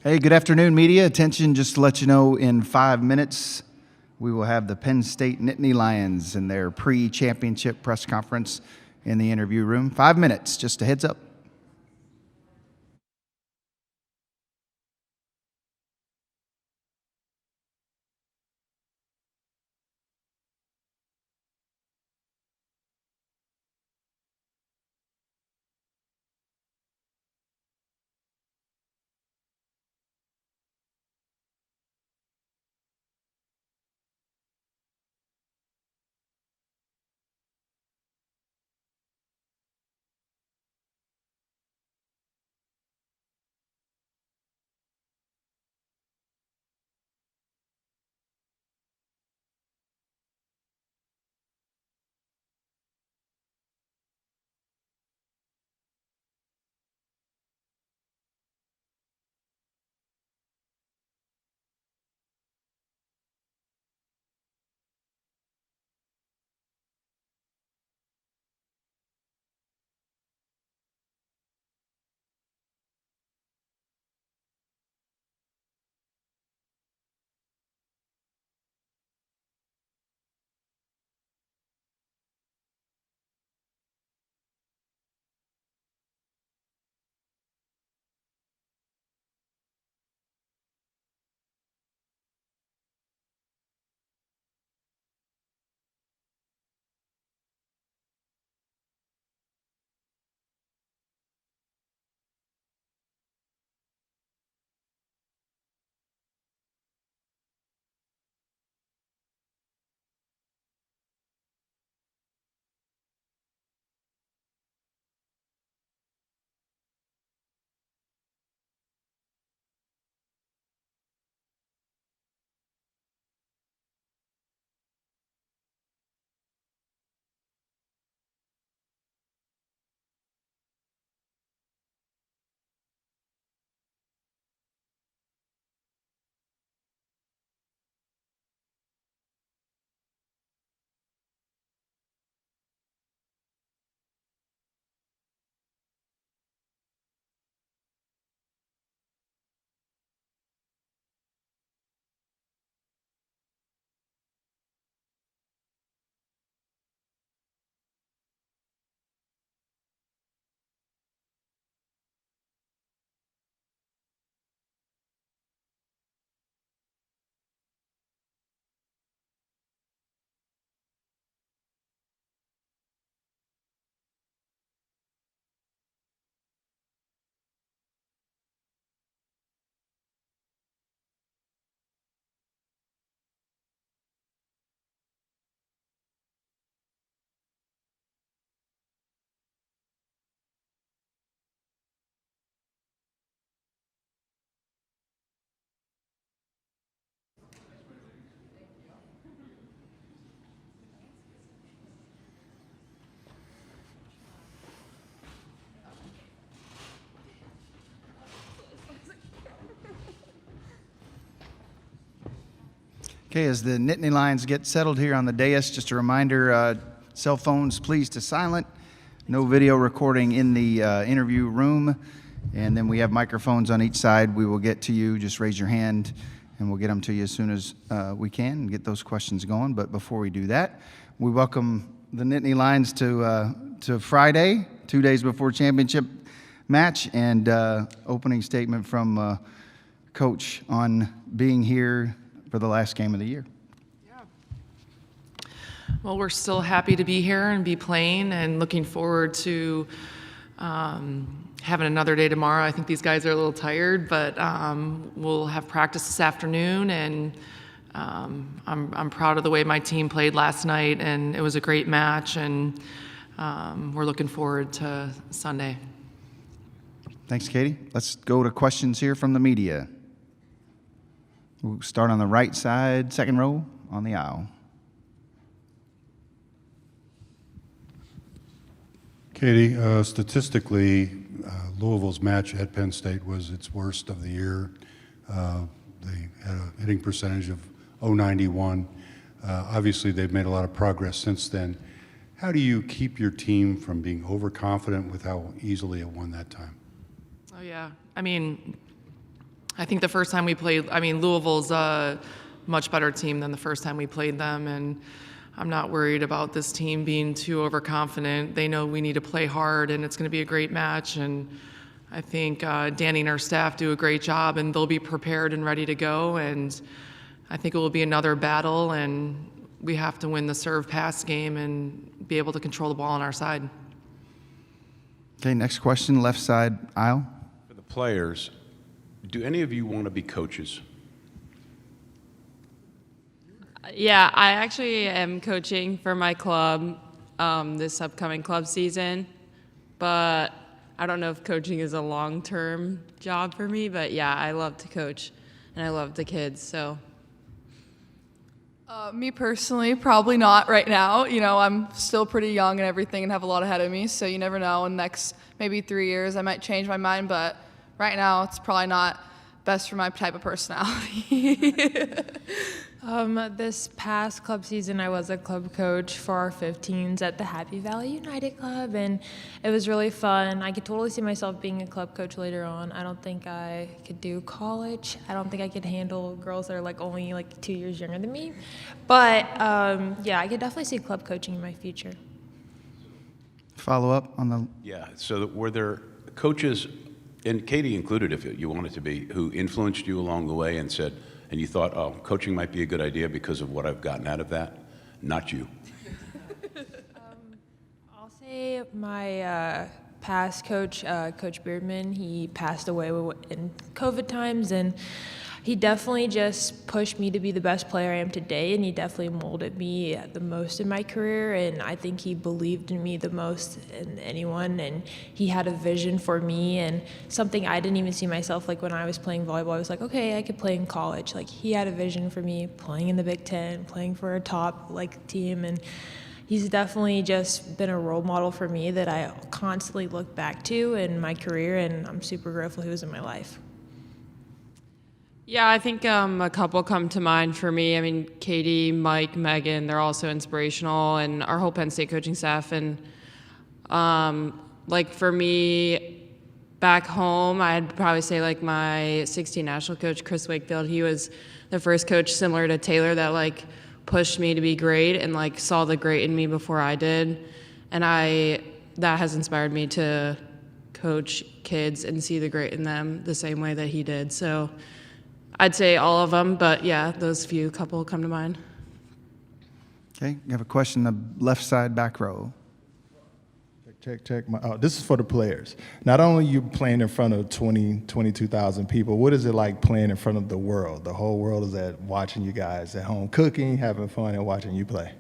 Hey, good afternoon, media. Attention, just to let you know, in 5 minutes, we will have the Penn State Nittany Lions in their pre-championship press conference in the interview room. 5 minutes, just a heads up. Okay, as the Nittany Lions get settled here on the dais, just a reminder, cell phones please to silent. No video recording in the interview room. And then we have microphones on each side. We will get to you. Just raise your hand, and we'll get them to you as soon as we can and get those questions going. But before we do that, we welcome the Nittany Lions to Friday, 2 days before championship match, and opening statement from Coach on being here for the last game of the year. Well, we're still happy to be here and be playing and looking forward to having another day tomorrow. I think these guys are a little tired, but we'll have practice this afternoon, and I'm proud of the way my team played last night, and it was a great match, and we're looking forward to Sunday. Thanks, Katie. Let's go to questions here from the media. We'll start on the right side, second row on the aisle. Katie, statistically, Louisville's match at Penn State was its worst of the year. They had a hitting percentage of .091. Obviously, they've made a lot of progress since then. How do you keep your team from being overconfident with how easily it won that time? Oh, yeah. I mean, I think the first time we played, I mean, Louisville's a much better team than the first time we played them, and I'm not worried about this team being too overconfident. They know we need to play hard, and it's going to be a great match, and I think Danny and our staff do a great job, and they'll be prepared and ready to go, and I think it will be another battle, and we have to win the serve-pass game and be able to control the ball on our side. Okay, next question, left side aisle. For the players, do any of you want to be coaches? Yeah, I actually am coaching for my club this upcoming club season, but I don't know if coaching is a long-term job for me, but yeah, I love to coach and I love the kids, so. Me personally, probably not right now. You know, I'm still pretty young and everything and have a lot ahead of me, so you never know. In the next maybe 3 years, I might change my mind, but right now it's probably not best for my type of personality. This past club season, I was a club coach for our 15s at the Happy Valley United Club, and it was really fun. I could totally see myself being a club coach later on. I don't think I could do college. I don't think I could handle girls that are like only like 2 years younger than me. But yeah, I could definitely see club coaching in my future. Follow up on the. Yeah, so were there coaches, and Katie included if you wanted to be, who influenced you along the way and said, and you thought, oh, coaching might be a good idea because of what I've gotten out of that? Not you. I'll say my past coach, Coach Beardman, he passed away in COVID times, and he definitely just pushed me to be the best player I am today, and he definitely molded me the most in my career, and I think he believed in me the most in anyone, and he had a vision for me, and something I didn't even see myself, like when I was playing volleyball, I was like, okay, I could play in college. Like, he had a vision for me playing in the Big Ten, playing for a top like team, and he's definitely just been a role model for me that I constantly look back to in my career, and I'm super grateful he was in my life. Yeah, I think a couple come to mind for me. I mean, Katie, Mike, Megan, they're also inspirational, and our whole Penn State coaching staff. And like for me, back home, I'd probably say like my 16 national coach, Chris Wakefield. He was the first coach similar to Taylor that like pushed me to be great and like saw the great in me before I did. And that has inspired me to coach kids and see the great in them the same way that he did. So I'd say all of them, but yeah, those couple come to mind. Okay, you have a question, the left side back row. Check. This is for the players. Not only you playing in front of 22,000 people, what is it like playing in front of the world? The whole world is watching you guys at home, cooking, having fun, and watching you play.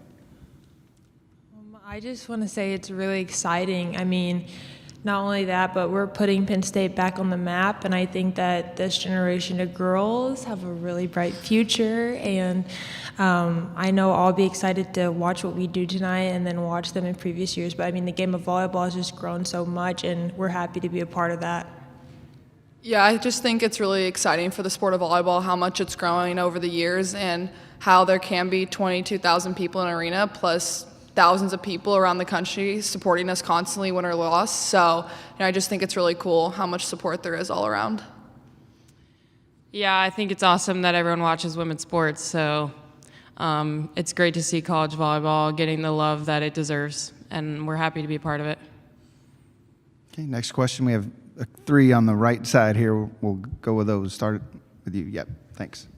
I just want to say it's really exciting. I mean, not only that, but we're putting Penn State back on the map, and I think that this generation of girls have a really bright future, and I know I'll be excited to watch what we do tonight and then watch them in previous years, but I mean, the game of volleyball has just grown so much, and we're happy to be a part of that. Yeah, I just think it's really exciting for the sport of volleyball, how much it's growing over the years and how there can be 22,000 people in an arena plus thousands of people around the country supporting us constantly, win or loss. So I just think it's really cool how much support there is all around. Yeah, I think it's awesome that everyone watches women's sports. So it's great to see college volleyball getting the love that it deserves, and we're happy to be a part of it. Okay, next question. We have 3 on the right side here. We'll go with those. Start with you. Yep, thanks.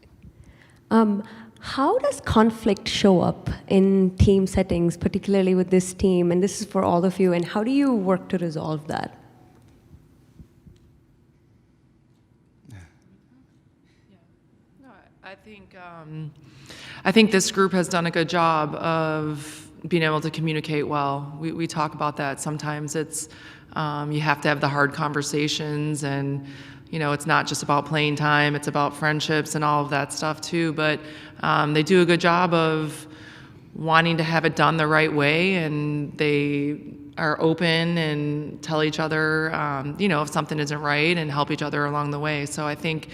How does conflict show up in team settings, particularly with this team? And this is for all of you. And how do you work to resolve that? I think this group has done a good job of being able to communicate well. We talk about that. Sometimes it's you have to have the hard conversations, and it's not just about playing time, it's about friendships and all of that stuff too, but they do a good job of wanting to have it done the right way, and they are open and tell each other, if something isn't right, and help each other along the way. So I think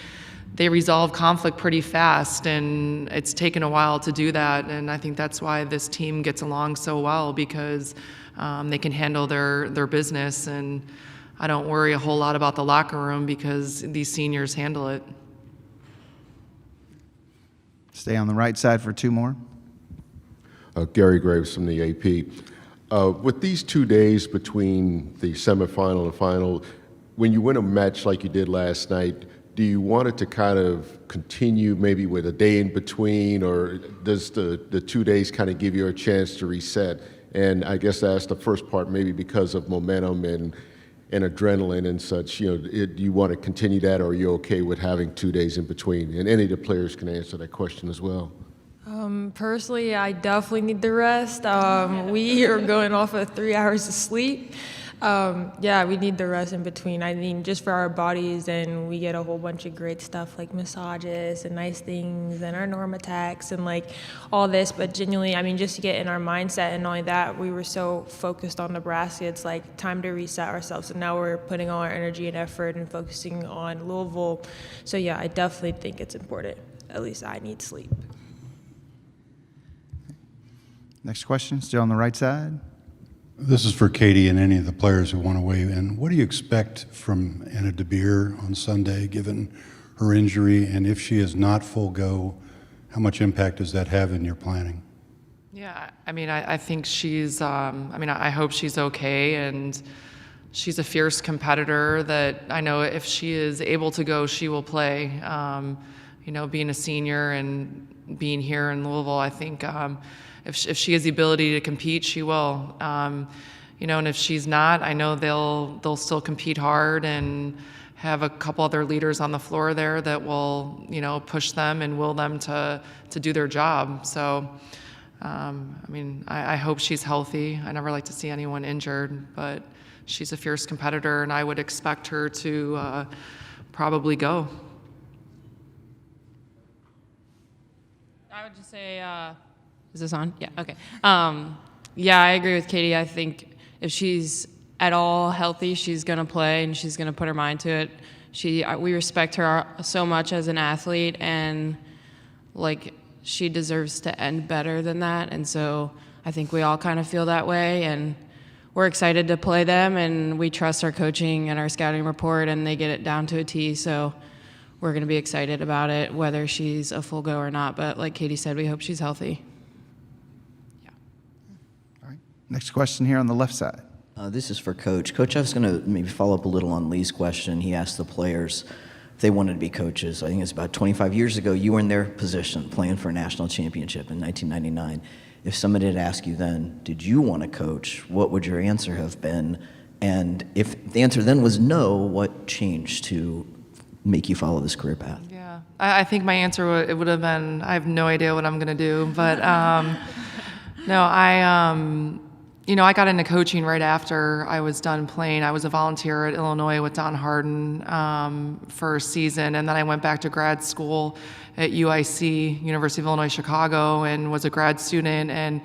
they resolve conflict pretty fast, and it's taken a while to do that, and I think that's why this team gets along so well, because they can handle their business, and I don't worry a whole lot about the locker room because these seniors handle it. Stay on the right side for two more. Gary Graves from the AP. With these 2 days between the semifinal and final, when you win a match like you did last night, do you want it to kind of continue maybe with a day in between, or does the 2 days kind of give you a chance to reset? And I guess that's the first part, maybe because of momentum and adrenaline and such. Do you want to continue that, or are you okay with having 2 days in between? And any of the players can answer that question as well. Personally, I definitely need the rest. We are going off of 3 hours of sleep. Yeah, we need the rest in between. I mean, just for our bodies, and we get a whole bunch of great stuff like massages and nice things and our Norm attacks and like all this. But genuinely, I mean, just to get in our mindset, and not only that, we were so focused on Nebraska. It's like time to reset ourselves. And now we're putting all our energy and effort and focusing on Louisville. So yeah, I definitely think it's important. At least I need sleep. Next question, still on the right side. This is for Katie and any of the players who want to weigh in. What do you expect from Anna DeBeer on Sunday, given her injury? And if she is not full go, how much impact does that have in your planning? Yeah, I mean, I think she's, I hope she's okay, and she's a fierce competitor that I know if she is able to go, she will play. Being a senior and being here in Louisville, I think if she has the ability to compete, she will. And if she's not, I know they'll still compete hard and have a couple other leaders on the floor there that will, push them and will them to do their job. So, I hope she's healthy. I never like to see anyone injured, but she's a fierce competitor, and I would expect her to probably go. I would just say, is this on? Yeah, okay. Yeah, I agree with Katie. I think if she's at all healthy, she's going to play and she's going to put her mind to it. We respect her so much as an athlete, and she deserves to end better than that. And so I think we all kind of feel that way, and we're excited to play them, and we trust our coaching and our scouting report, and they get it down to a T. So we're going to be excited about it, whether she's a full go or not. But like Katie said, we hope she's healthy. All right. Next question here on the left side. This is for Coach. Coach, I was going to maybe follow up a little on Lee's question. He asked the players if they wanted to be coaches. I think it's about 25 years ago. You were in their position playing for a national championship in 1999. If somebody had asked you then, did you want to coach, what would your answer have been? And if the answer then was no, what changed to make you follow this career path? Yeah, I think my answer would have been, I have no idea what I'm going to do. But no, I got into coaching right after I was done playing. I was a volunteer at Illinois with Don Harden for a season, and then I went back to grad school at UIC, University of Illinois Chicago, and was a grad student. And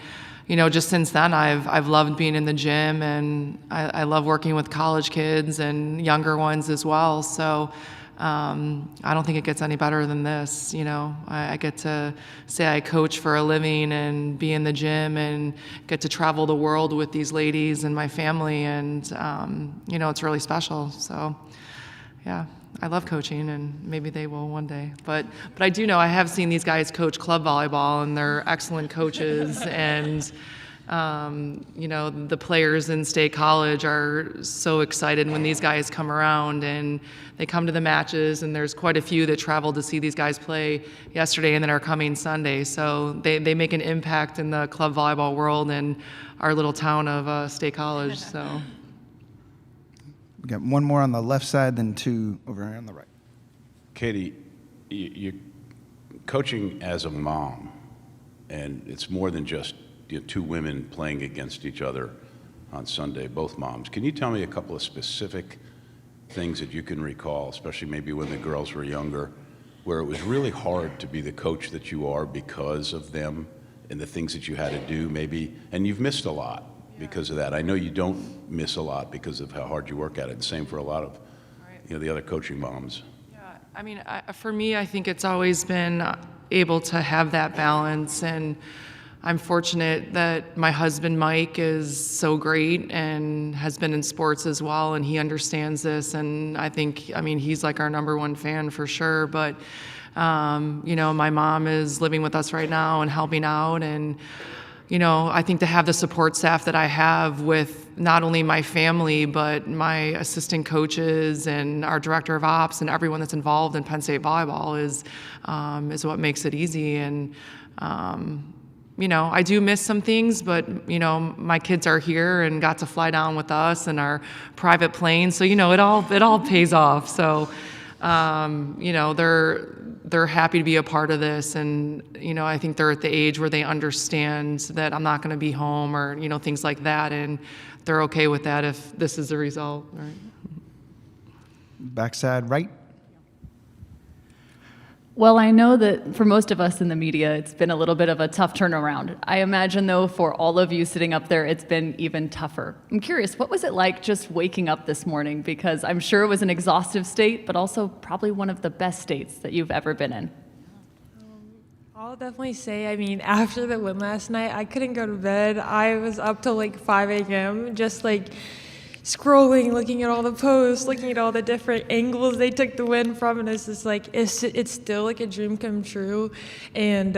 just since then, I've loved being in the gym, and I love working with college kids and younger ones as well. So I don't think it gets any better than this. I get to say I coach for a living and be in the gym and get to travel the world with these ladies and my family, and it's really special. So yeah, I love coaching, and maybe they will one day. But I do know I have seen these guys coach club volleyball, and they're excellent coaches. And the players in State College are so excited when these guys come around, and they come to the matches, and there's quite a few that traveled to see these guys play yesterday and then are coming Sunday. So they make an impact in the club volleyball world in our little town of State College. So We got one more on the left side, then two over here on the right. Katie, you're coaching as a mom, and it's more than just two women playing against each other on Sunday, both moms. Can you tell me a couple of specific things that you can recall, especially maybe when the girls were younger, where it was really hard to be the coach that you are because of them and the things that you had to do maybe, and you've missed a lot because of that. I know you don't miss a lot because of how hard you work at it. Same for a lot of the other coaching moms. Yeah, for me, I think it's always been able to have that balance, and I'm fortunate that my husband, Mike, is so great and has been in sports as well, and he understands this, and I think, he's like our number one fan for sure. But My mom is living with us right now and helping out, and I think to have the support staff that I have with not only my family, but my assistant coaches and our director of ops and everyone that's involved in Penn State volleyball is what makes it easy. And, I do miss some things, but, my kids are here and got to fly down with us in our private plane. So, it all pays off. So, they're happy to be a part of this, and I think they're at the age where they understand that I'm not going to be home or things like that, and they're okay with that if this is the result. Right. Backside right. Well, I know that for most of us in the media, it's been a little bit of a tough turnaround. I imagine, though, for all of you sitting up there, it's been even tougher. I'm curious, what was it like just waking up this morning? Because I'm sure it was an exhaustive state, but also probably one of the best states that you've ever been in. I'll definitely say, after the win last night, I couldn't go to bed. I was up till like 5 a.m. just like scrolling, looking at all the posts, looking at all the different angles they took the win from, and it's just like it's still like a dream come true. And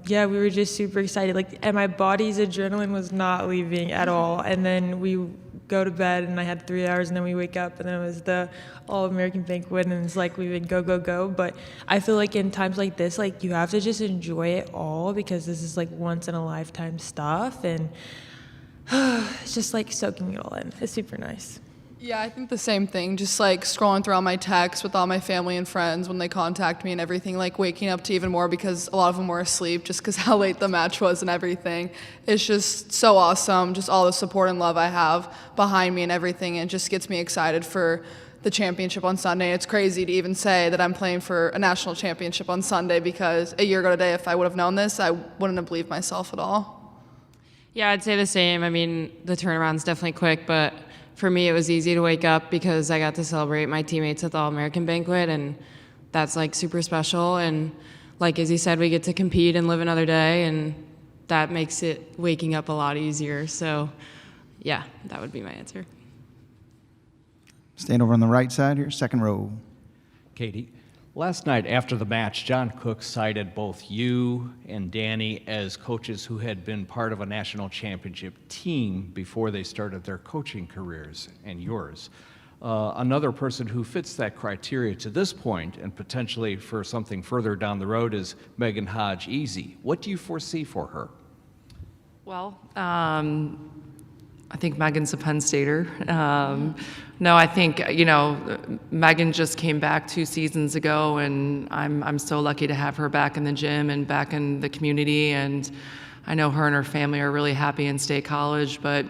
we were just super excited. And my body's adrenaline was not leaving at all. And then we go to bed, and I had 3 hours, and then we wake up, and then it was the All-American banquet, and it's like we would go, go, go. But I feel like in times like this, you have to just enjoy it all, because this is once in a lifetime stuff, and it's just soaking it all in. It's super nice. Yeah, I think the same thing. Just scrolling through all my texts with all my family and friends when they contact me and everything, waking up to even more because a lot of them were asleep just because how late the match was and everything. It's just so awesome, just all the support and love I have behind me and everything. And it just gets me excited for the championship on Sunday. It's crazy to even say that I'm playing for a national championship on Sunday, because a year ago today, if I would have known this, I wouldn't have believed myself at all. Yeah, I'd say the same. The turnaround's definitely quick, but for me, it was easy to wake up because I got to celebrate my teammates at the All-American banquet, and that's super special. And like Izzy said, we get to compete and live another day, and that makes it waking up a lot easier. So yeah, that would be my answer. Stand over on the right side here, second row. Katie, last night after the match, John Cook cited both you and Danny as coaches who had been part of a national championship team before they started their coaching careers, and yours. Another person who fits that criteria to this point and potentially for something further down the road is Megan Hodge-Easy. What do you foresee for her? Well, I think Megan's a Penn Stater. No, I think, Megan just came back 2 seasons ago, and I'm so lucky to have her back in the gym and back in the community. And I know her and her family are really happy in State College, but,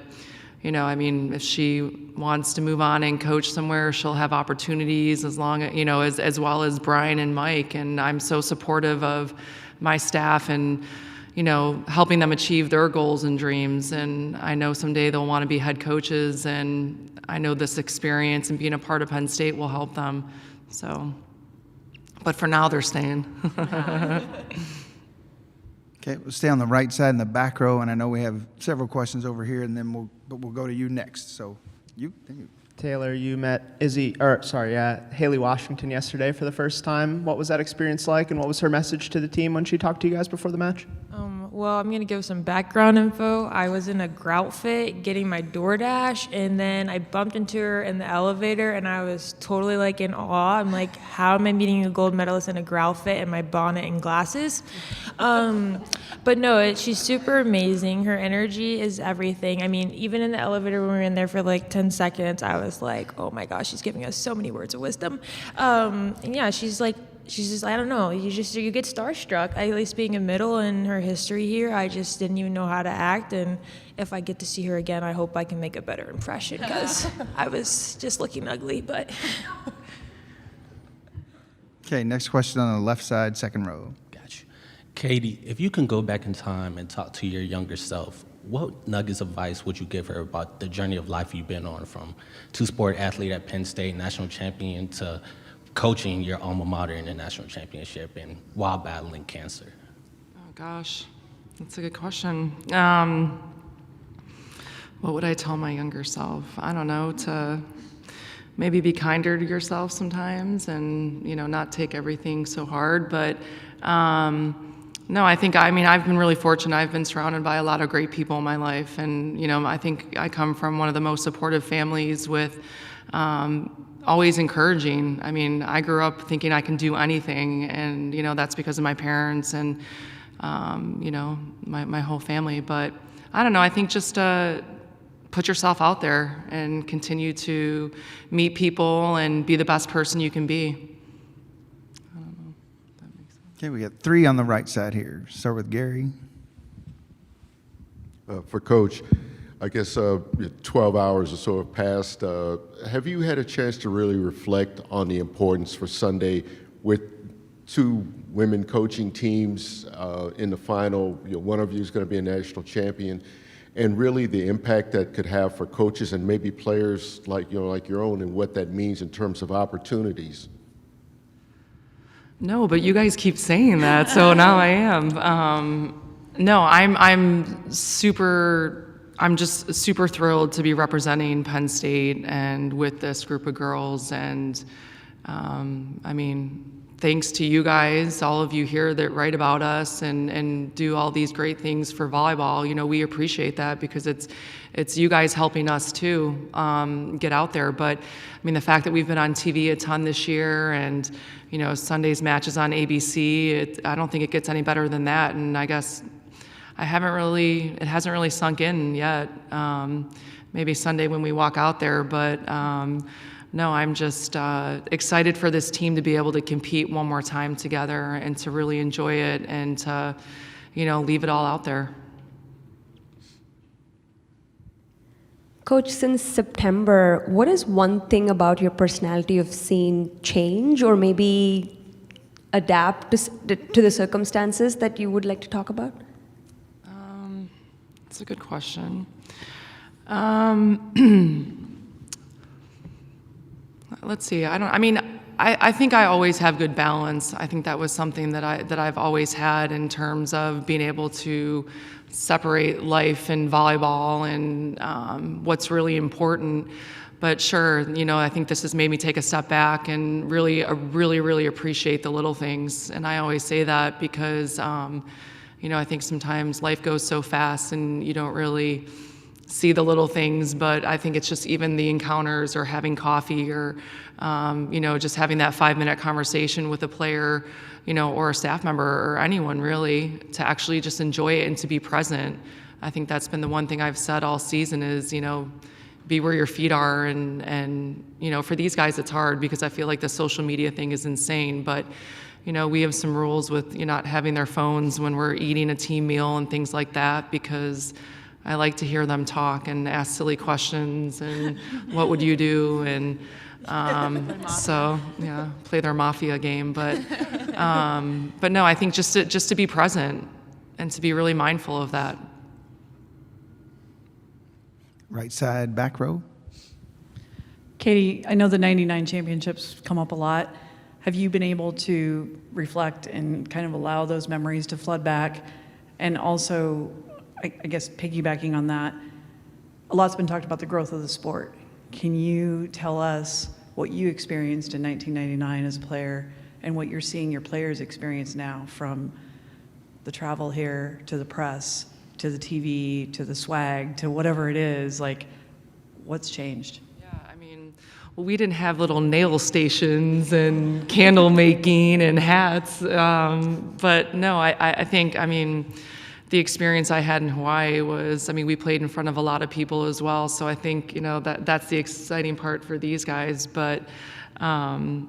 if she wants to move on and coach somewhere, she'll have opportunities as long as, as well as Brian and Mike. And I'm so supportive of my staff and, helping them achieve their goals and dreams. And I know someday they'll want to be head coaches, and I know this experience and being a part of Penn State will help them. So, but for now, they're staying. Okay, we'll stay on the right side in the back row, and I know we have several questions over here, and then we'll go to you next. So, you. Taylor, you met Haley Washington yesterday for the first time. What was that experience like, and what was her message to the team when she talked to you guys before the match? Well, I'm going to give some background info. I was in a grout fit getting my DoorDash, and then I bumped into her in the elevator, and I was totally in awe. I'm like, how am I meeting a gold medalist in a grout fit in my bonnet and glasses? But no, she's super amazing. Her energy is everything. Even in the elevator when we were in there for 10 seconds, I was like, oh my gosh, she's giving us so many words of wisdom. And yeah, she's just, I don't know, you get starstruck. At least being a middle in her history here, I just didn't even know how to act. And if I get to see her again, I hope I can make a better impression, because I was just looking ugly, but. Okay, next question on the left side, second row. Gotcha. Katie, if you can go back in time and talk to your younger self, what nuggets of advice would you give her about the journey of life you've been on, from two-sport athlete at Penn State, national champion, to coaching your alma mater in the national championship and while battling cancer? Oh gosh, that's a good question. What would I tell my younger self? I don't know, to maybe be kinder to yourself sometimes and, not take everything so hard. But no, I think, I've been really fortunate. I've been surrounded by a lot of great people in my life. And, I think I come from one of the most supportive families with always encouraging. I grew up thinking I can do anything. And, that's because of my parents and, my whole family. But I don't know, I think just put yourself out there and continue to meet people and be the best person you can be. Okay, we got three on the right side here. Start with Gary. For Coach, I guess 12 hours or so have passed. Have you had a chance to really reflect on the importance for Sunday with two women coaching teams in the final? One of you is going to be a national champion, and really the impact that could have for coaches and maybe players like your own, and what that means in terms of opportunities. No, but you guys keep saying that, so now I am. No, I'm just super thrilled to be representing Penn State and with this group of girls. And thanks to you guys, all of you here that write about us and do all these great things for volleyball. We appreciate that because it's you guys helping us too get out there. But the fact that we've been on TV a ton this year and Sunday's matches on ABC, I don't think it gets any better than that. And I guess it hasn't really sunk in yet. Maybe Sunday when we walk out there, but no, I'm just excited for this team to be able to compete one more time together and to really enjoy it and to, leave it all out there. Coach, since September, what is one thing about your personality you've seen change or maybe adapt to the circumstances that you would like to talk about? That's a good question. Let's see. I think I always have good balance. I think that was something that I've always had in terms of being able to separate life and volleyball and what's really important. But sure, I think this has made me take a step back and really appreciate the little things. And I always say that because, I think sometimes life goes so fast and you don't really see the little things, but I think it's just even the encounters or having coffee or, just having that 5-minute conversation with a player, or a staff member or anyone really, to actually just enjoy it and to be present. I think that's been the one thing I've said all season is, be where your feet are. And for these guys, it's hard because I feel like the social media thing is insane, but we have some rules with not having their phones when we're eating a team meal and things like that, because I like to hear them talk and ask silly questions and what would you do? And so, yeah, play their mafia game. But no, I think just to be present and to be really mindful of that. Right side, back row. Katie, I know the 99 championships come up a lot. Have you been able to reflect and kind of allow those memories to flood back? And also, I guess piggybacking on that, a lot's been talked about the growth of the sport. Can you tell us what you experienced in 1999 as a player and what you're seeing your players experience now, from the travel here to the press, to the TV, to the swag, to whatever it is, like what's changed? Well, we didn't have little nail stations and candle making and hats, but no, I think, the experience I had in Hawaii was, we played in front of a lot of people as well, so I think, that's the exciting part for these guys, but, the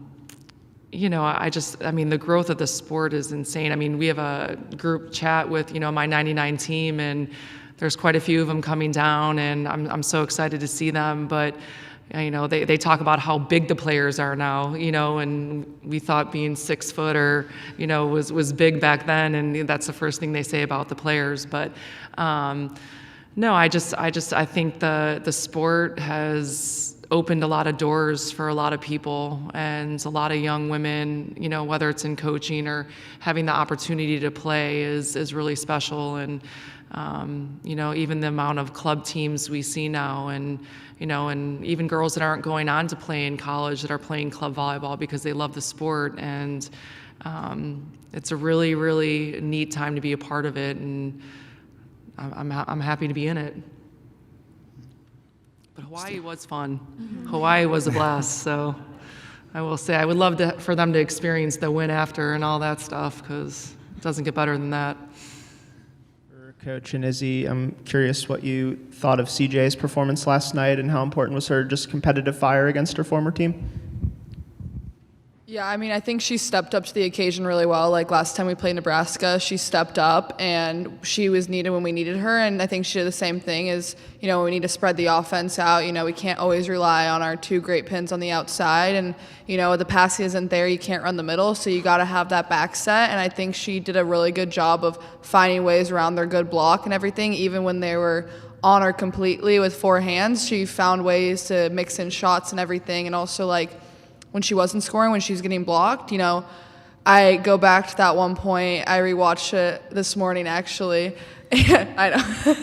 growth of the sport is insane. We have a group chat with, my 99 team, and there's quite a few of them coming down, and I'm so excited to see them, but they talk about how big the players are now, and we thought being 6 foot or, was big back then, and that's the first thing they say about the players. But no, I think the sport has opened a lot of doors for a lot of people and a lot of young women, whether it's in coaching or having the opportunity to play is really special. And even the amount of club teams we see now, and even girls that aren't going on to play in college that are playing club volleyball because they love the sport. And it's a really, really neat time to be a part of it, and I'm happy to be in it. But Hawaii was fun. Hawaii was a blast. So I will say I would love for them to experience the win after and all that stuff, because it doesn't get better than that. For Coach and Izzy, I'm curious what you thought of CJ's performance last night and how important was her just competitive fire against her former team? Yeah, I mean, I think she stepped up to the occasion really well. Like last time we played Nebraska, she stepped up and she was needed when we needed her. And I think she did the same thing as, we need to spread the offense out. We can't always rely on our two great pins on the outside. And, the passing isn't there. You can't run the middle. So you got to have that back set. And I think she did a really good job of finding ways around their good block and everything. Even when they were on her completely with four hands, she found ways to mix in shots and everything. And also, when she wasn't scoring, when she was getting blocked, I go back to that one point. I rewatched it this morning, actually. I know.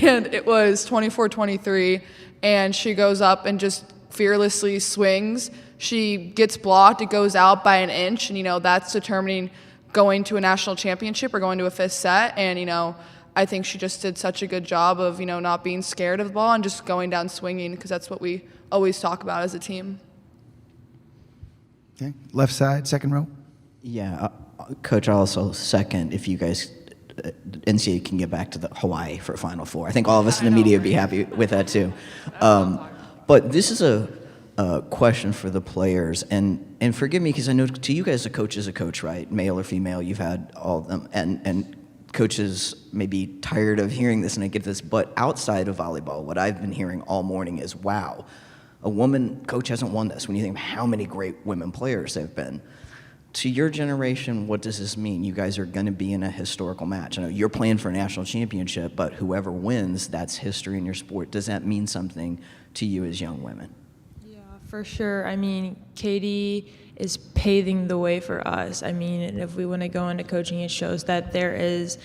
And it was 24-23, and she goes up and just fearlessly swings. She gets blocked. It goes out by an inch, and, that's determining going to a national championship or going to a fifth set. And, I think she just did such a good job of, not being scared of the ball and just going down swinging, because that's what we always talk about as a team. Okay. Left side, second row. Yeah, Coach, I'll also second if you guys, NCAA can get back to the Hawaii for Final Four. I think all of us in the media would be happy with that too. But this is a question for the players, and forgive me because I know to you guys a coach is a coach, right? Male or female, you've had all of them, and coaches may be tired of hearing this, and I get this, but outside of volleyball, what I've been hearing all morning is, wow, a woman coach hasn't won this when you think of how many great women players there have been. To your generation, what does this mean? You guys are going to be in a historical match. I know you're playing for a national championship, but whoever wins, that's history in your sport. Does that mean something to you as young women? Yeah, for sure. I mean, Katie is paving the way for us. I mean, if we want to go into coaching, it shows that there is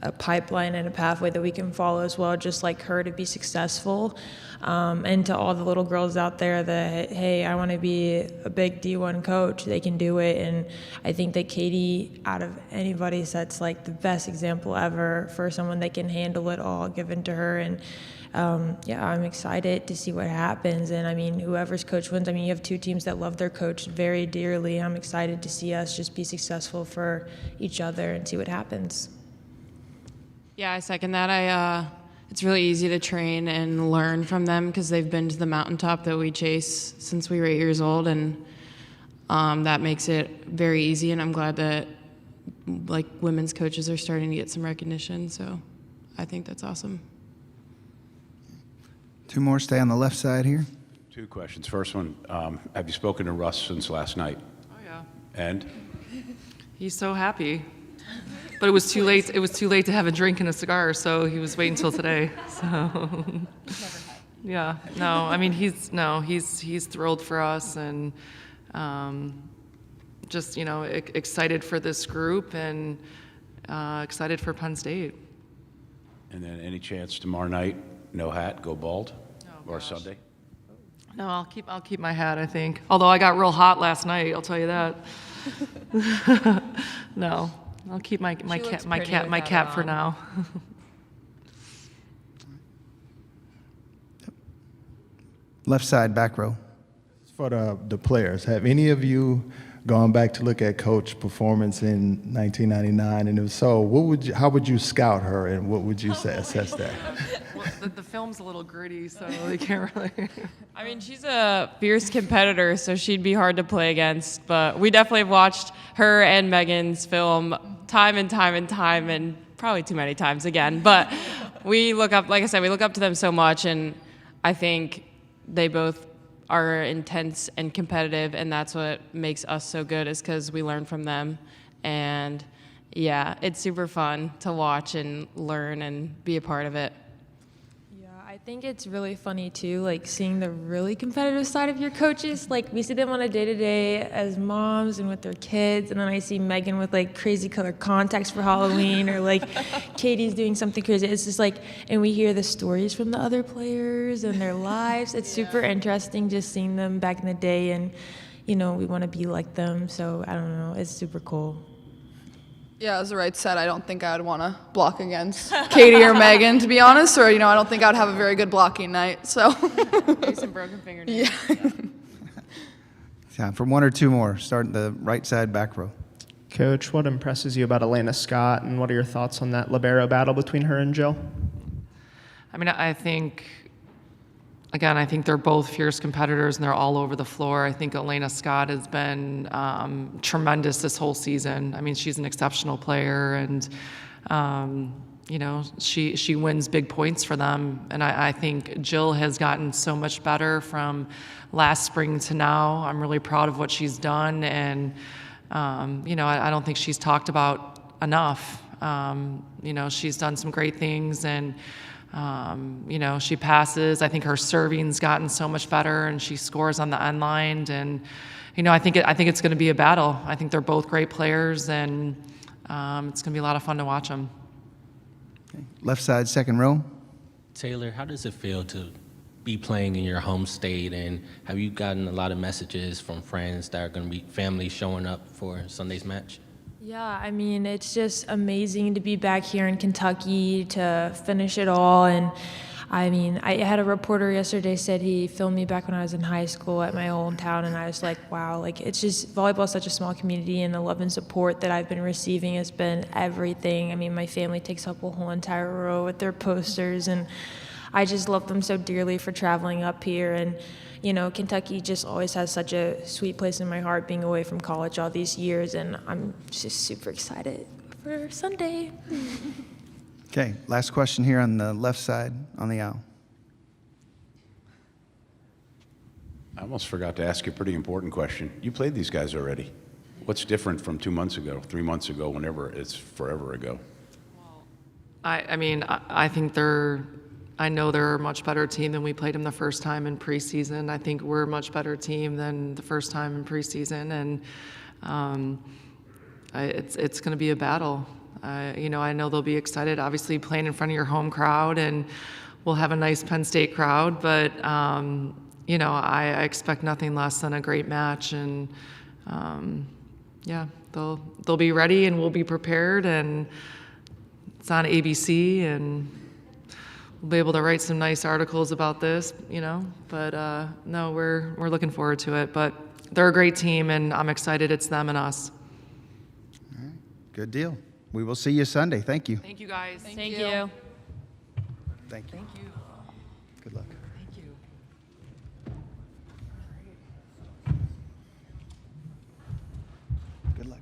a pipeline and a pathway that we can follow as well, just like her, to be successful. And to all the little girls out there that, hey, I want to be a big D1 coach, they can do it. And I think that Katie, out of anybody, sets like the best example ever for someone that can handle it all given to her. And yeah, I'm excited to see what happens. And I mean, whoever's coach wins, I mean, you have two teams that love their coach very dearly. I'm excited to see us just be successful for each other and see what happens. Yeah, I second that. It's really easy to train and learn from them because they've been to the mountaintop that we chase since we were 8 years old, and that makes it very easy. And I'm glad that women's coaches are starting to get some recognition. So I think that's awesome. Two more. Stay on the left side here. Two questions. First one: have you spoken to Russ since last night? Oh yeah. And he's so happy. But it was too late. It was too late to have a drink and a cigar, so he was waiting until today. So, yeah, no, I mean he's thrilled for us, and just excited for this group, and excited for Penn State. And then any chance tomorrow night, no hat, go bald, or gosh. Sunday? No, I'll keep my hat, I think. Although I got real hot last night, I'll tell you that. No. I'll keep my cap for now. Left side, back row. For the players, have any of you gone back to look at Coach's performance in 1999? And if so, how would you scout her, and what would you assess that? Well, the film's a little gritty, so they can't really. I mean, she's a fierce competitor, so she'd be hard to play against. But we definitely have watched her and Megan's film time and time and time, and probably too many times again. But we look up, like I said, we look up to them so much, and I think they both are intense and competitive, and that's what makes us so good, is because we learn from them. And yeah, it's super fun to watch and learn and be a part of it. Yeah, I think it's really funny too, like seeing the really competitive side of your coaches. Like we see them on a day-to-day as moms and with their kids, and then I see Megan with like crazy color contacts for Halloween, or like Katie's doing something crazy. It's just like, and we hear the stories from the other players and their lives. It's super interesting just seeing them back in the day, and we want to be like them. So I don't know, it's super cool. Yeah, as the right said, I don't think I'd want to block against Katie or Megan, to be honest, or I don't think I'd have a very good blocking night. So Maybe some broken fingernails. Yeah. Time for one or two more, starting the right side back row. Coach, what impresses you about Elena Scott, and what are your thoughts on that libero battle between her and Jill? I mean, I think they're both fierce competitors, and they're all over the floor. I think Elena Scott has been tremendous this whole season. I mean, she's an exceptional player, and she wins big points for them. And I think Jill has gotten so much better from last spring to now. I'm really proud of what she's done, and I don't think she's talked about enough. She's done some great things, and she passes. I think her serving's gotten so much better, and she scores on the end line. And I think it's going to be a battle. I think they're both great players, and it's going to be a lot of fun to watch them. Okay. Left side, second row. Taylor, how does it feel to be playing in your home state, and have you gotten a lot of messages from friends that are going to be family showing up for Sunday's match? Yeah, I mean, it's just amazing to be back here in Kentucky to finish it all. And I mean, I had a reporter yesterday said he filmed me back when I was in high school at my hometown, and I was like, wow, like it's just, volleyball is such a small community, and the love and support that I've been receiving has been everything. I mean, my family takes up a whole entire row with their posters, and I just love them so dearly for traveling up here. And Kentucky just always has such a sweet place in my heart, being away from college all these years, and I'm just super excited for Sunday. Okay, last question here on the left side on the aisle. I almost forgot to ask you a pretty important question. You played these guys already. What's different from 2 months ago, 3 months ago, whenever it's forever ago? I know they're a much better team than we played them the first time in preseason. I think we're a much better team than the first time in preseason, and it's going to be a battle. I know they'll be excited, obviously playing in front of your home crowd, and we'll have a nice Penn State crowd, but I expect nothing less than a great match, and they'll be ready, and we'll be prepared, and it's on ABC, and we'll be able to write some nice articles about this, but no, we're looking forward to it. But they're a great team, and I'm excited it's them and us. All right, good deal. We will see you Sunday. Thank you. Thank you, guys. Thank you. Thank you. Thank you. Good luck. Thank you. Good luck.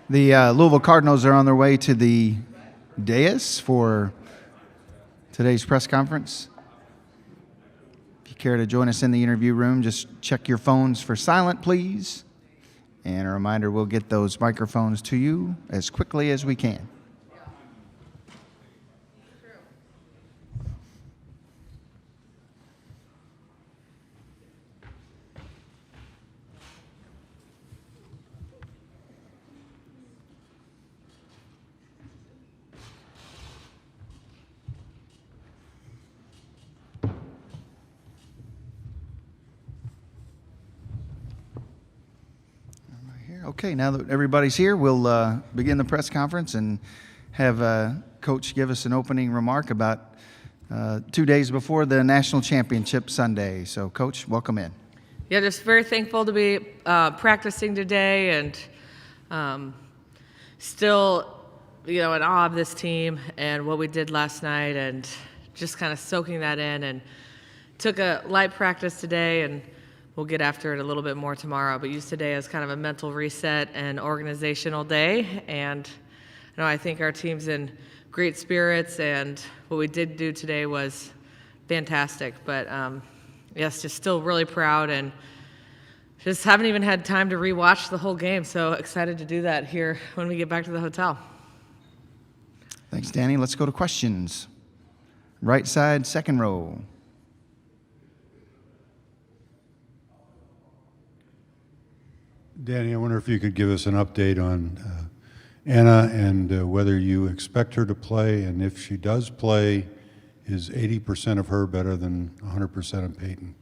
The Louisville Cardinals are on their way to the dais for today's press conference. If you care to join us in the interview room, just check your phones for silent, please. And a reminder, we'll get those microphones to you as quickly as we can. Okay, now that everybody's here, we'll begin the press conference and have Coach give us an opening remark about 2 days before the National Championship Sunday. So, Coach, welcome in. Yeah, just very thankful to be practicing today and still, in awe of this team and what we did last night and just kind of soaking that in, and took a light practice today, and we'll get after it a little bit more tomorrow, but use today as kind of a mental reset and organizational day. And I think our team's in great spirits, and what we did do today was fantastic. But yes, just still really proud, and just haven't even had time to rewatch the whole game. So excited to do that here when we get back to the hotel. Thanks, Danny. Let's go to questions. Right side, second row. Danny, I wonder if you could give us an update on Anna and whether you expect her to play, and if she does play, is 80% of her better than 100% of Peyton?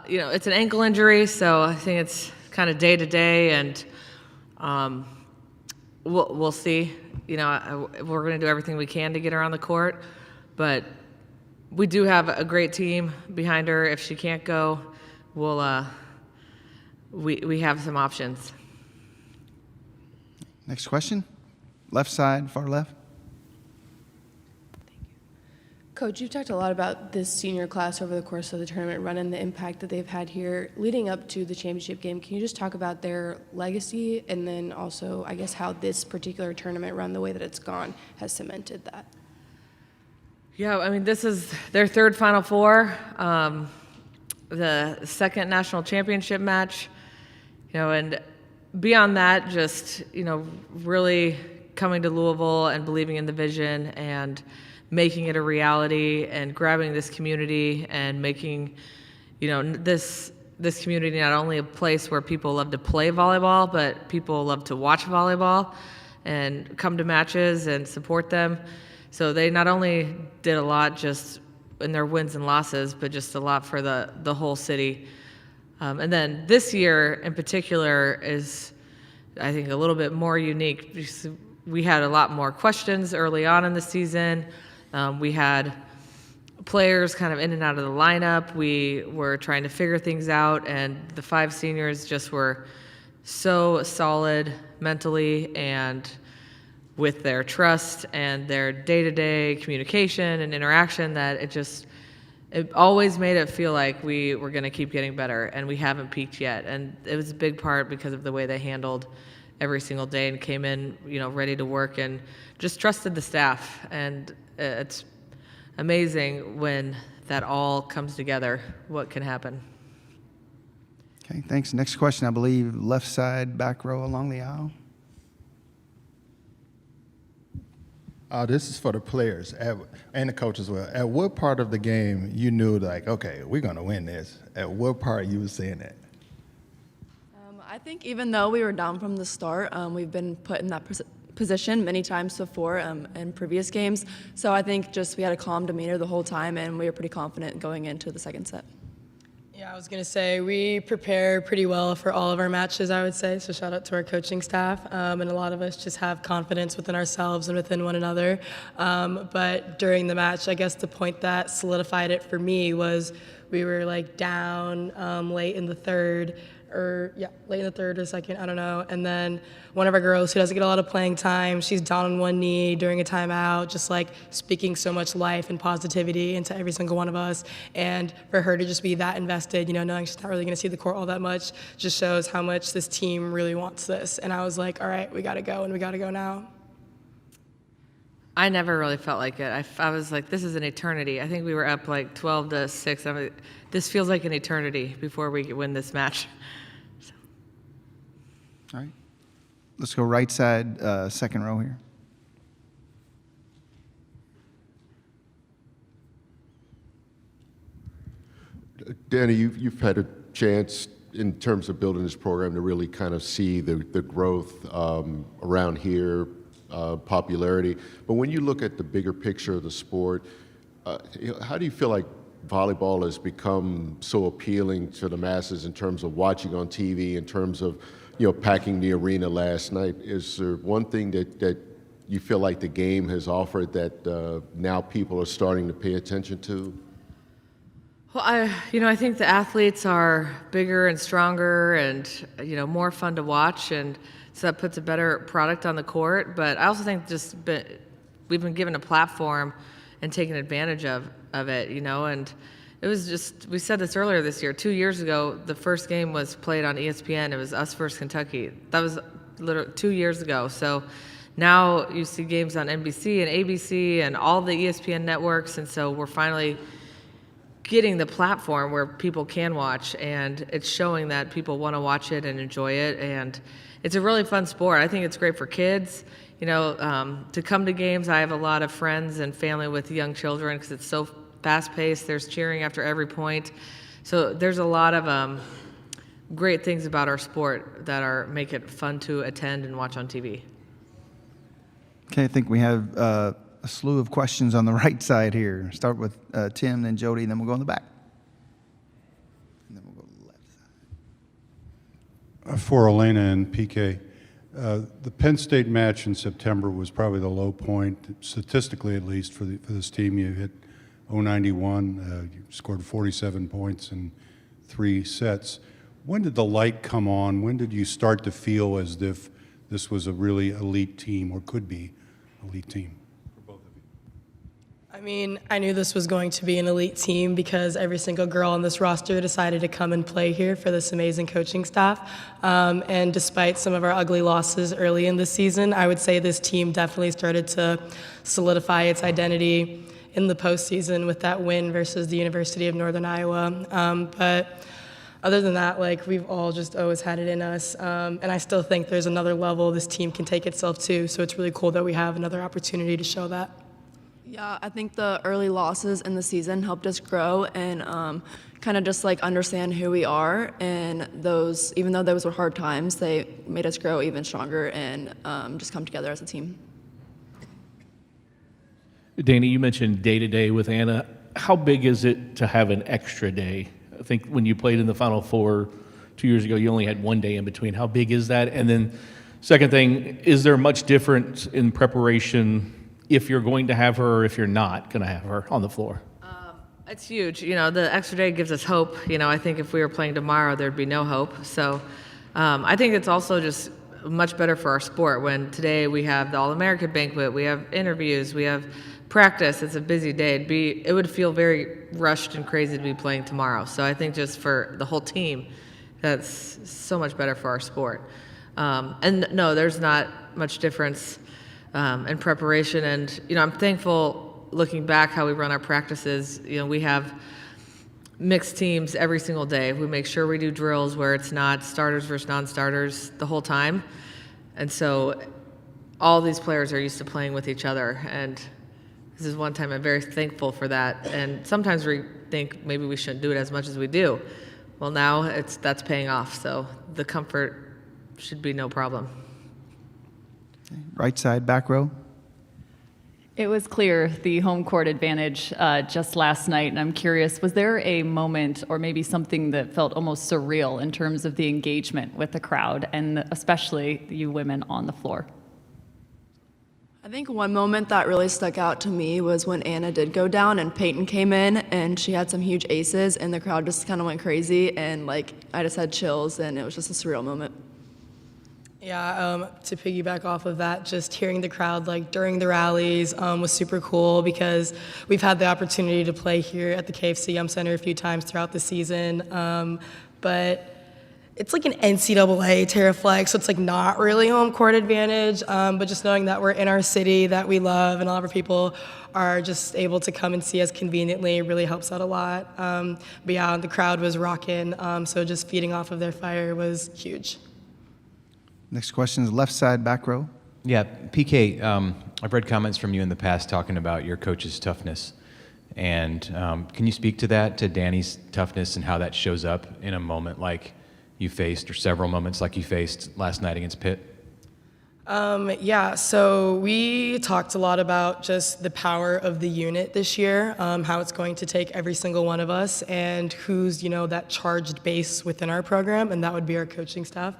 It's an ankle injury, so I think it's kind of day to day, and we'll see. We're going to do everything we can to get her on the court, but we do have a great team behind her. If she can't go, we'll we have some options. Next question. Left side, far left. Coach, you've talked a lot about this senior class over the course of the tournament run and the impact that they've had here leading up to the championship game. Can you just talk about their legacy, and then also, I guess, how this particular tournament run, the way that it's gone, has cemented that? Yeah, I mean, this is their third Final Four, the second national championship match, and beyond that, just, really coming to Louisville and believing in the vision and making it a reality and grabbing this community and making, this community not only a place where people love to play volleyball, but people love to watch volleyball and come to matches and support them. So they not only did a lot just in their wins and losses, but just a lot for the whole city. And then this year in particular is, I think, a little bit more unique because we had a lot more questions early on in the season. We had players kind of in and out of the lineup. We were trying to figure things out, and the 5 seniors just were so solid mentally and with their trust and their day-to-day communication and interaction that it always made it feel like we were going to keep getting better, and we haven't peaked yet. And it was a big part because of the way they handled every single day and came in, ready to work and just trusted the staff. And it's amazing when that all comes together, what can happen. Okay, thanks. Next question, I believe, left side, back row along the aisle. This is for the players and the coach as well. At what part of the game you knew, like, okay, we're going to win this? At what part you were saying that? I think even though we were down from the start, we've been put in that position many times before in previous games. So I think just we had a calm demeanor the whole time, and we were pretty confident going into the second set. Yeah, I was going to say we prepare pretty well for all of our matches, I would say. So shout out to our coaching staff. And a lot of us just have confidence within ourselves and within one another. But during the match, I guess the point that solidified it for me was we were down late in the third. late in the third or second, I don't know. And then one of our girls who doesn't get a lot of playing time, she's down on one knee during a timeout, just like speaking so much life and positivity into every single one of us. And for her to just be that invested, knowing she's not really going to see the court all that much, just shows how much this team really wants this. And I was like, all right, we got to go, and we got to go now. I never really felt like it. I was like, this is an eternity. I think we were up like 12-6. I mean, this feels like an eternity before we win this match. So. All right. Let's go right side, second row here. Danny, you've had a chance in terms of building this program to really kind of see the growth around here, popularity. But when you look at the bigger picture of the sport, how do you feel like volleyball has become so appealing to the masses in terms of watching on TV, in terms of packing the arena last night? Is there one thing that you feel like the game has offered that now people are starting to pay attention to? Well, I think the athletes are bigger and stronger and, more fun to watch, and so that puts a better product on the court. But I also think we've been given a platform and taken advantage of it, and it was just, we said this earlier this year, 2 years ago, the first game was played on ESPN. It was us versus Kentucky. That was literally 2 years ago. So now you see games on NBC and ABC and all the ESPN networks, and so we're finally getting the platform where people can watch, and it's showing that people want to watch it and enjoy it, and it's a really fun sport. I think it's great for kids, to come to games. I have a lot of friends and family with young children because it's so fast-paced. There's cheering after every point. So there's a lot of great things about our sport that make it fun to attend and watch on TV. Okay, I think we have a slew of questions on the right side here. Start with Tim, then Jody, and then we'll go in the back. And then we'll go to the left side. For Elena and PK, the Penn State match in September was probably the low point, statistically at least, for this team. You hit 091, you scored 47 points in 3 sets. When did the light come on? When did you start to feel as if this was a really elite team, or could be elite team? I mean, I knew this was going to be an elite team because every single girl on this roster decided to come and play here for this amazing coaching staff. And despite some of our ugly losses early in the season, I would say this team definitely started to solidify its identity in the postseason with that win versus the University of Northern Iowa. But other than that, we've all just always had it in us. And I still think there's another level this team can take itself to. So it's really cool that we have another opportunity to show that. Yeah, I think the early losses in the season helped us grow and kind of just understand who we are. And those, even though those were hard times, they made us grow even stronger and just come together as a team. Danny, you mentioned day-to-day with Anna. How big is it to have an extra day? I think when you played in the Final Four 2 years ago, you only had 1 day in between. How big is that? And then second thing, is there much difference in preparation if you're going to have her or if you're not going to have her on the floor? It's huge. The extra day gives us hope. I think if we were playing tomorrow, there'd be no hope. So I think it's also just much better for our sport when today we have the All-American banquet, we have interviews, we have practice. It's a busy day. It would feel very rushed and crazy to be playing tomorrow. So I think just for the whole team, that's so much better for our sport. And no, there's not much difference in preparation. And, I'm thankful looking back how we run our practices. We have mixed teams every single day. We make sure we do drills where it's not starters versus non-starters the whole time. And so all these players are used to playing with each other. And this is one time I'm very thankful for that. And sometimes we think maybe we shouldn't do it as much as we do. Well, now that's paying off. So the comfort should be no problem. Right side, back row. It was clear the home court advantage just last night, and I'm curious, was there a moment or maybe something that felt almost surreal in terms of the engagement with the crowd and especially you women on the floor? I think one moment that really stuck out to me was when Anna did go down and Peyton came in and she had some huge aces and the crowd just kind of went crazy and like I just had chills and it was just a surreal moment. Yeah, to piggyback off of that, just hearing the crowd like during the rallies was super cool because we've had the opportunity to play here at the KFC Center a few times throughout the season, but it's like an NCAA Terraflex, so it's like not really home court advantage, but just knowing that we're in our city that we love and all of our people are just able to come and see us conveniently really helps out a lot. But yeah, the crowd was rocking, so just feeding off of their fire was huge. Next question is left side, back row. Yeah, PK, I've read comments from you in the past talking about your coach's toughness. And can you speak to that, to Danny's toughness and how that shows up in a moment like you faced, or several moments like you faced last night against Pitt? Yeah, so we talked a lot about just the power of the unit this year, how it's going to take every single one of us and who's, that charged base within our program, and that would be our coaching staff,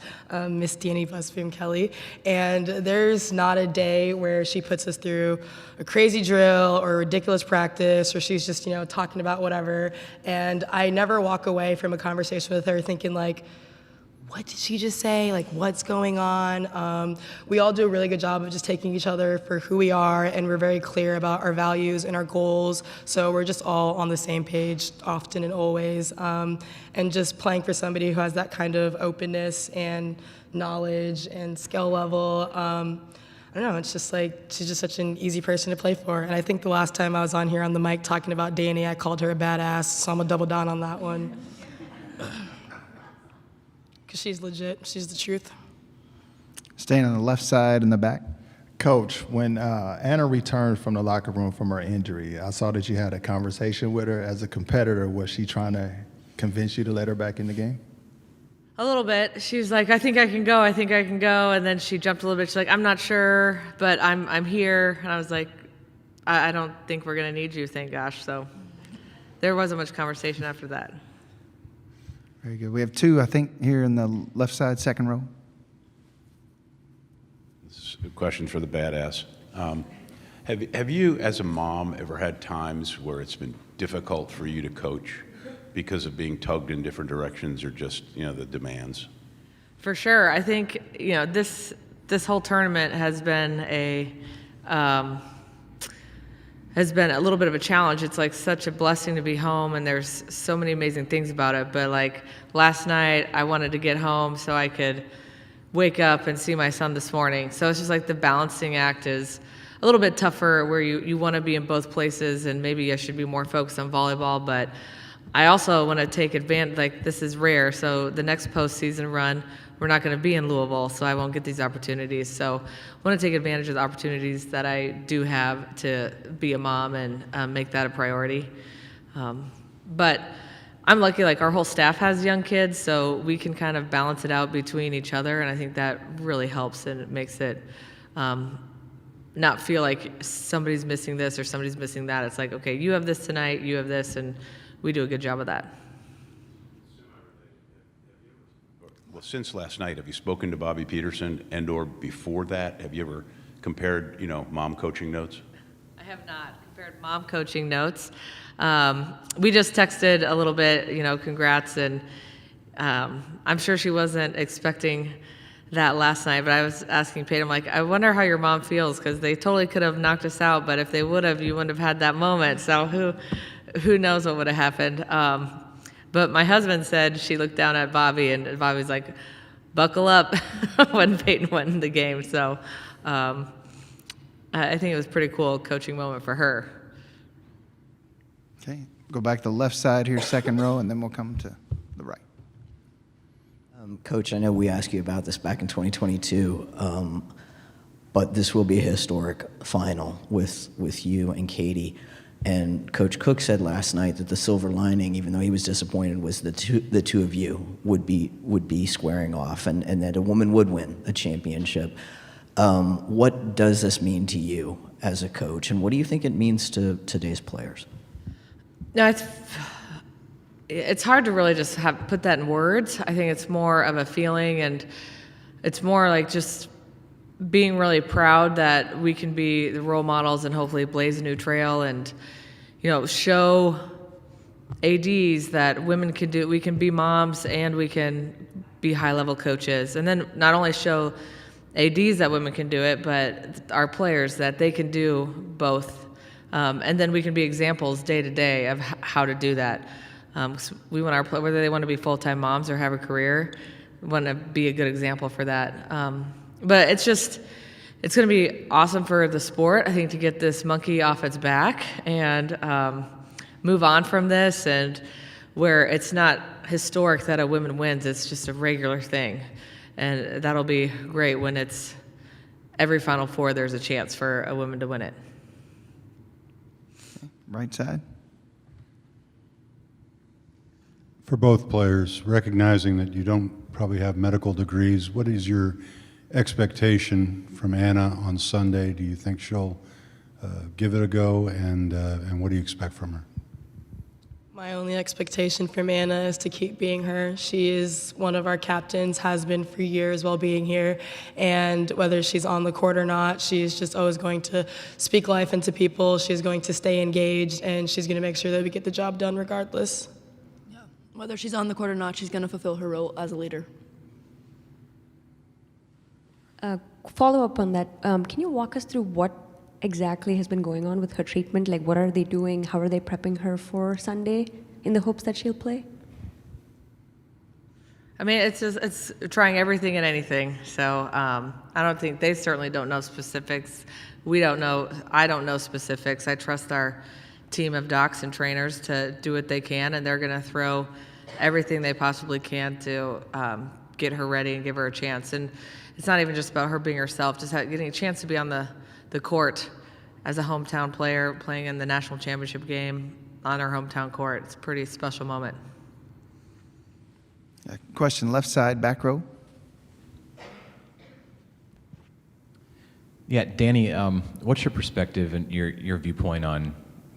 Miss Danny Busboom-Kelly. And there's not a day where she puts us through a crazy drill or a ridiculous practice, or she's just, talking about whatever. And I never walk away from a conversation with her thinking like, what did she just say? Like, what's going on? We all do a really good job of just taking each other for who we are, and we're very clear about our values and our goals. So we're just all on the same page often and always. And just playing for somebody who has that kind of openness and knowledge and skill level, I don't know, it's just like, she's just such an easy person to play for. And I think the last time I was on here on the mic talking about Danny, I called her a badass, so I'm gonna double down on that one. Because she's legit. She's the truth. Staying on the left side in the back. Coach, when Anna returned from the locker room from her injury, I saw that you had a conversation with her. As a competitor, was she trying to convince you to let her back in the game? A little bit. She was like, I think I can go. And then she jumped a little bit. She's like, I'm not sure, but I'm here. And I was like, I don't think we're going to need you, thank gosh. So there wasn't much conversation after that. Very good. We have two, I think, here in the left side, second row. This is a question for the badass. Have you, as a mom, ever had times where it's been difficult for you to coach because of being tugged in different directions or just, the demands? For sure. I think, this whole tournament has been a little bit of a challenge. It's like such a blessing to be home, and there's so many amazing things about it. But like last night, I wanted to get home so I could wake up and see my son this morning. So it's just like the balancing act is a little bit tougher where you want to be in both places, and maybe I should be more focused on volleyball. But I also want to take advantage, like this is rare. So the next postseason run, we're not going to be in Louisville, so I won't get these opportunities. So I want to take advantage of the opportunities that I do have to be a mom and make that a priority. But I'm lucky, like our whole staff has young kids, so we can kind of balance it out between each other, and I think that really helps, and it makes it not feel like somebody's missing this or somebody's missing that. It's like, okay, you have this tonight, you have this, and we do a good job of that. Well, since last night, have you spoken to Bobby Peterson, and or before that, have you ever compared, mom coaching notes? I have not compared mom coaching notes. We just texted a little bit, congrats, and I'm sure she wasn't expecting that last night, but I was asking Peyton, I'm like, I wonder how your mom feels, because they totally could have knocked us out, but if they would have, you wouldn't have had that moment, so who knows what would have happened. But my husband said she looked down at Bobby, and Bobby's like, buckle up when Peyton won the game. So I think it was a pretty cool coaching moment for her. Okay, go back to the left side here, second row, and then we'll come to the right. Coach, I know we asked you about this back in 2022, but this will be a historic final with you and Katie. And Coach Cook said last night that the silver lining, even though he was disappointed, was the two of you would be squaring off, and that a woman would win a championship. What does this mean to you as a coach, and what do you think it means to today's players? No, it's hard to really just put that in words. I think it's more of a feeling, and it's more like just being really proud that we can be the role models and hopefully blaze a new trail and, show ADs that women can do, we can be moms and we can be high-level coaches. And then not only show ADs that women can do it, but our players that they can do both. And then we can be examples day to day of how to do that. 'Cause we want our players, whether they want to be full-time moms or have a career, we want to be a good example for that. But it's going to be awesome for the sport, I think, to get this monkey off its back and move on from this, and where it's not historic that a woman wins, it's just a regular thing. And that'll be great when it's every Final Four there's a chance for a woman to win it. Right side. For both players, recognizing that you don't probably have medical degrees, what is your expectation from Anna on Sunday? Do you think she'll give it a go, and what do you expect from her? My only expectation from Anna is to keep being her. She is one of our captains, has been for years while being here, and whether she's on the court or not, she's just always going to speak life into people. She's going to stay engaged, and she's going to make sure that we get the job done regardless. Whether she's on the court or not, she's going to fulfill her role as a leader. Follow up on that. Can you walk us through what exactly has been going on with her treatment? Like, what are they doing? How are they prepping her for Sunday in the hopes that she'll play? I mean, it's trying everything and anything. So I don't think, they certainly don't know specifics. We don't know, I don't know specifics. I trust our team of docs and trainers to do what they can, and they're going to throw everything they possibly can to get her ready and give her a chance. And it's not even just about her being herself, just getting a chance to be on the court as a hometown player, playing in the national championship game on her hometown court. It's a pretty special moment. Question, left side, back row. Yeah, Danny, what's your perspective and your viewpoint on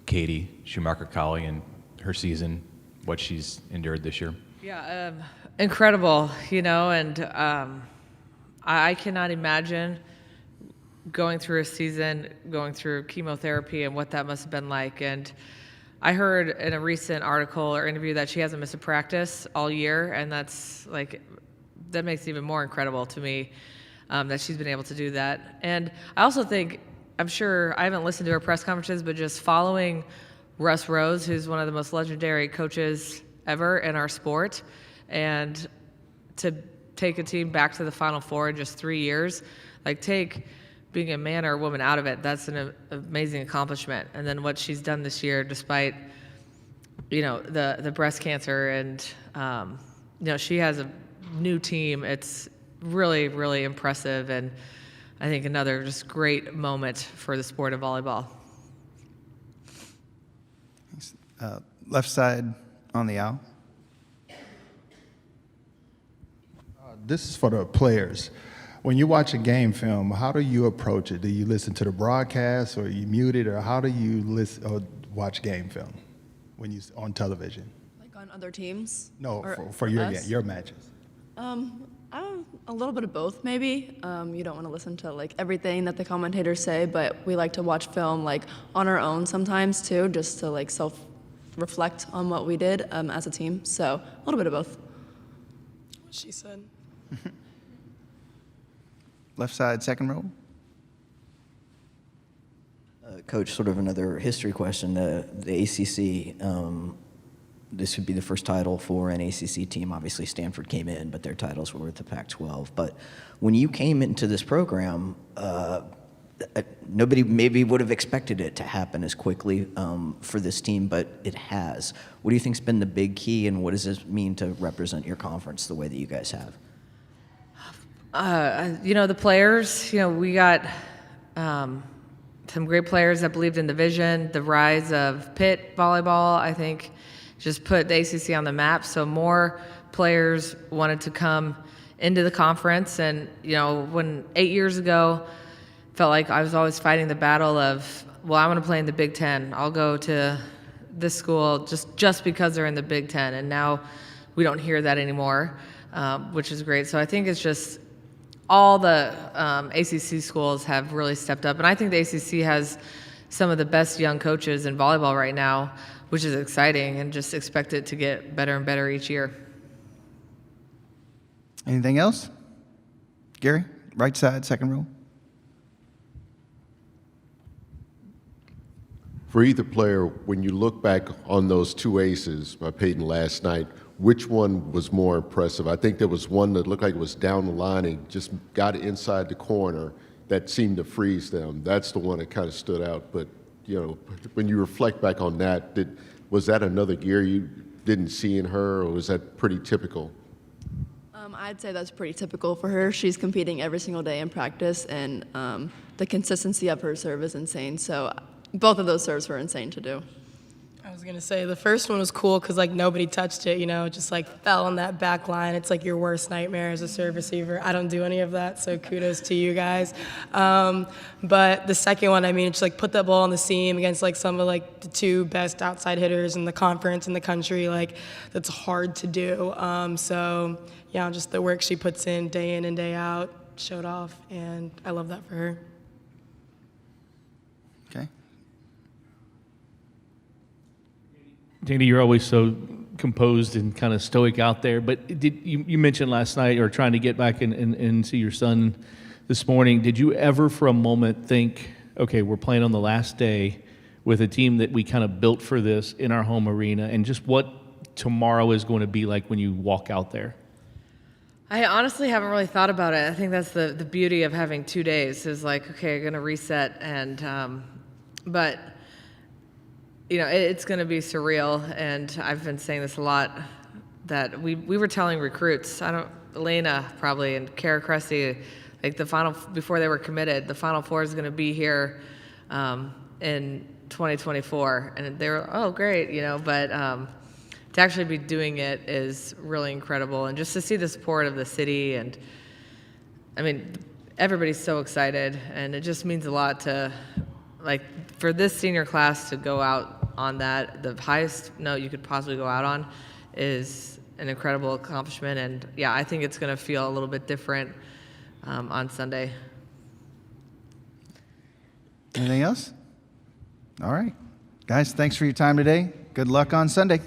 Katie Schumacher-Colley and her season, what she's endured this year? Yeah, incredible, and I cannot imagine going through a season, going through chemotherapy and what that must have been like. And I heard in a recent article or interview that she hasn't missed a practice all year, and that makes it even more incredible to me that she's been able to do that. And I also think, I'm sure, I haven't listened to her press conferences, but just following Russ Rose, who's one of the most legendary coaches ever in our sport, and to take a team back to the Final Four in just 3 years, take being a man or a woman out of it, that's an amazing accomplishment. And then what she's done this year, despite, the breast cancer, and, she has a new team. It's really, really impressive, and I think another just great moment for the sport of volleyball. Left side on the aisle. This is for the players. When you watch a game film, how do you approach it? Do you listen to the broadcast, or you mute it, or how do you listen or watch game film when you on television? Like on other teams? No, Or for your us? your matches. A little bit of both, maybe. You don't want to listen to everything that the commentators say, but we like to watch film on our own sometimes too, just to self-reflect on what we did as a team. So a little bit of both. What she said. Left side, second row. Coach, sort of another history question. The ACC, this would be the first title for an ACC team. Obviously, Stanford came in, but their titles were with the Pac-12. But when you came into this program, nobody maybe would have expected it to happen as quickly for this team, but it has. What do you think's been the big key, and what does this mean to represent your conference the way that you guys have? The players, we got some great players that believed in the vision. The rise of Pitt volleyball, I think, just put the ACC on the map. So more players wanted to come into the conference. And, when 8 years ago, felt like I was always fighting the battle of, well, I want to play in the Big Ten. I'll go to this school just because they're in the Big Ten. And now we don't hear that anymore, which is great. So I think it's just all the ACC schools have really stepped up, and I think the ACC has some of the best young coaches in volleyball right now, which is exciting, and just expect it to get better and better each year. Anything else? Gary, right side, second row. For either player, when you look back on those two aces by Peyton last night, which one was more impressive? I think there was one that looked like it was down the line and just got inside the corner that seemed to freeze them. That's the one that kind of stood out. But, you know, when you reflect back on that, was that another gear you didn't see in her, or was that pretty typical? I'd say that's pretty typical for her. She's competing every single day in practice, and the consistency of her serve is insane. So both of those serves were insane to do. I was going to say the first one was cool because like nobody touched it, you know, it just like fell on that back line. It's like your worst nightmare as a serve receiver. I don't do any of that, so kudos to you guys. But the second one, I mean, just like put that ball on the seam against like some of like the two best outside hitters in the conference in the country. Like that's hard to do. So yeah, just the work she puts in and day out showed off, and I love that for her. Okay. Danny, you're always so composed and kind of stoic out there, but you mentioned last night, or trying to get back and see your son this morning, did you ever for a moment think, okay, we're playing on the last day with a team that we kind of built for this in our home arena, and just what tomorrow is going to be like when you walk out there? I honestly haven't really thought about it. I think that's the beauty of having 2 days is like, okay, I'm going to reset. And, but, you know, it's going to be surreal. And I've been saying this a lot, that we were telling recruits, Elena probably, and Kara Cressy, like before they were committed, the Final Four is going to be here in 2024. And they were, oh, great, you know, but to actually be doing it is really incredible. And just to see the support of the city, and I mean, everybody's so excited, and it just means a lot to, like, for this senior class to go out on that, the highest note you could possibly go out on is an incredible accomplishment. And yeah, I think it's going to feel a little bit different on Sunday. Anything else? All right. Guys, thanks for your time today. Good luck on Sunday.